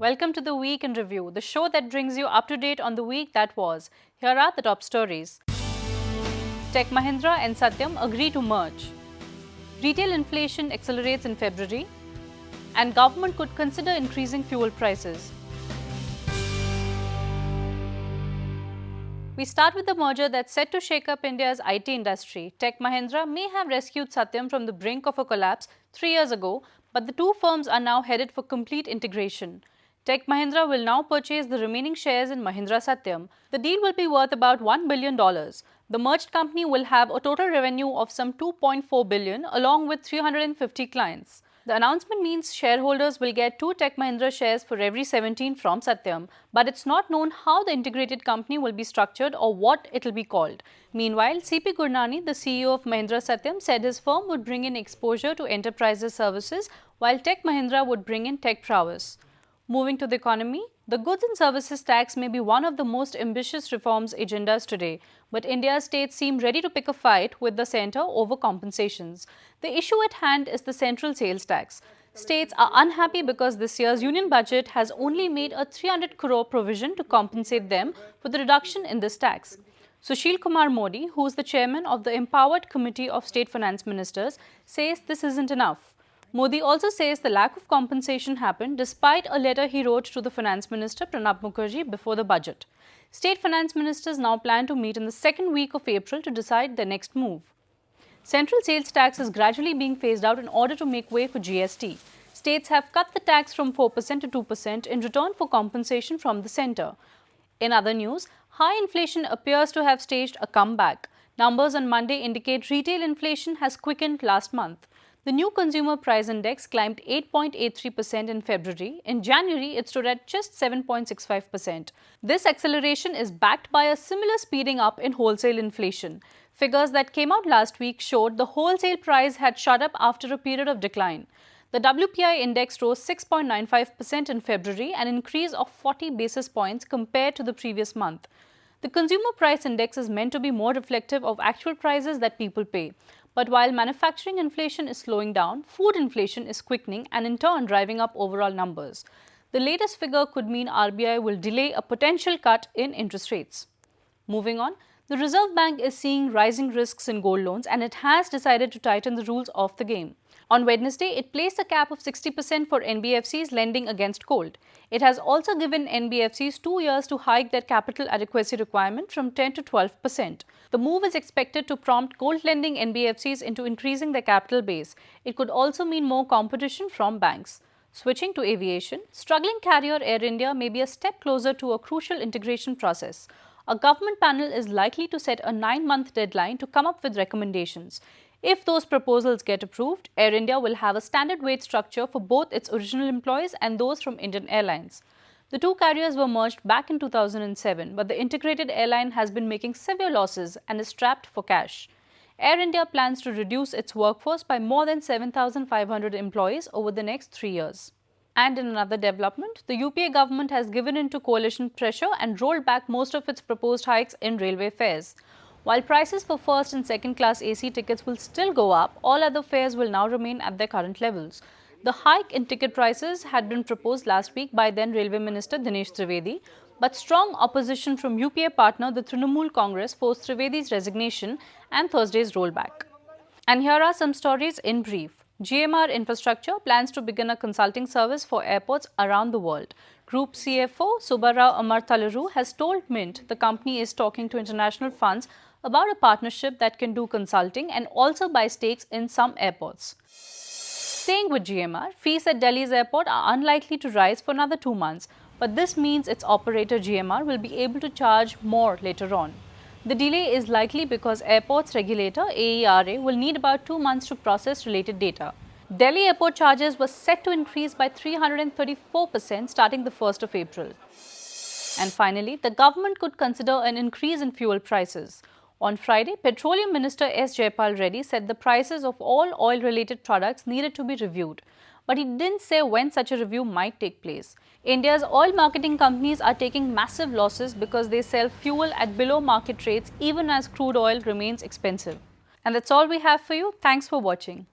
Welcome to the Week in Review, the show that brings you up to date on the week that was. Here are the top stories. Tech Mahindra and Satyam agree to merge. Retail inflation accelerates in February, and government could consider increasing fuel prices. We start with the merger that's set to shake up India's IT industry. Tech Mahindra may have rescued Satyam from the brink of a collapse 3 years ago, but the two firms are now headed for complete integration. Tech Mahindra will now purchase the remaining shares in MahindraSatyam. The deal will be worth about $1 billion. The merged company will have a total revenue of some $2.4 billion along with 350 clients. The announcement means shareholders will get 2 Tech Mahindra shares for every 17 from Satyam, but it's not known how the integrated company will be structured or what it'll be called. Meanwhile, C.P. Gurnani, the CEO of MahindraSatyam, said his firm would bring in exposure to enterprises services while Tech Mahindra would bring in tech prowess. Moving to the economy, the goods and services tax may be one of the most ambitious reforms agendas today, but India's states seem ready to pick a fight with the centre over compensations. The issue at hand is the central sales tax. States are unhappy because this year's union budget has only made a 300 crore provision to compensate them for the reduction in this tax. Sushil Kumar Modi, who is the chairman of the Empowered Committee of State Finance Ministers, says this isn't enough. Modi also says the lack of compensation happened despite a letter he wrote to the Finance Minister Pranab Mukherjee before the budget. State Finance Ministers now plan to meet in the second week of April to decide their next move. Central sales tax is gradually being phased out in order to make way for GST. States have cut the tax from 4% to 2% in return for compensation from the centre. In other news, high inflation appears to have staged a comeback. Numbers on Monday indicate retail inflation has quickened last month. The new consumer price index climbed 8.83% in February. In January, it stood at just 7.65%. This acceleration is backed by a similar speeding up in wholesale inflation. Figures that came out last week showed the wholesale price had shot up after a period of decline. The WPI index rose 6.95% in February, an increase of 40 basis points compared to the previous month. The consumer price index is meant to be more reflective of actual prices that people pay. But while manufacturing inflation is slowing down, food inflation is quickening and in turn driving up overall numbers. The latest figure could mean RBI will delay a potential cut in interest rates. Moving on, the Reserve Bank is seeing rising risks in gold loans and it has decided to tighten the rules of the game. On Wednesday, it placed a cap of 60% for NBFCs lending against gold. It has also given NBFCs 2 years to hike their capital adequacy requirement from 10 to 12%. The move is expected to prompt gold lending NBFCs into increasing their capital base. It could also mean more competition from banks. Switching to aviation, struggling carrier Air India may be a step closer to a crucial integration process. A government panel is likely to set a 9-month deadline to come up with recommendations. If those proposals get approved, Air India will have a standard wage structure for both its original employees and those from Indian Airlines. The two carriers were merged back in 2007, but the integrated airline has been making severe losses and is strapped for cash. Air India plans to reduce its workforce by more than 7,500 employees over the next 3 years. And in another development, the UPA government has given in to coalition pressure and rolled back most of its proposed hikes in railway fares. While prices for first and second class AC tickets will still go up, all other fares will now remain at their current levels. The hike in ticket prices had been proposed last week by then Railway Minister Dinesh Trivedi, but strong opposition from UPA partner the Trinamool Congress forced Trivedi's resignation and Thursday's rollback. And here are some stories in brief. GMR Infrastructure plans to begin a consulting service for airports around the world. Group CFO Subbarao Amartalaru has told Mint the company is talking to international funds about a partnership that can do consulting and also buy stakes in some airports. Staying with GMR, fees at Delhi's airport are unlikely to rise for another 2 months, but this means its operator GMR will be able to charge more later on. The delay is likely because airports regulator AERA will need about 2 months to process related data. Delhi airport charges were set to increase by 334% starting the 1st of April. And finally, the government could consider an increase in fuel prices. On Friday, Petroleum Minister S. Jaipal Reddy said the prices of all oil-related products needed to be reviewed. But he didn't say when such a review might take place. India's oil marketing companies are taking massive losses because they sell fuel at below market rates even as crude oil remains expensive. And that's all we have for you. Thanks for watching.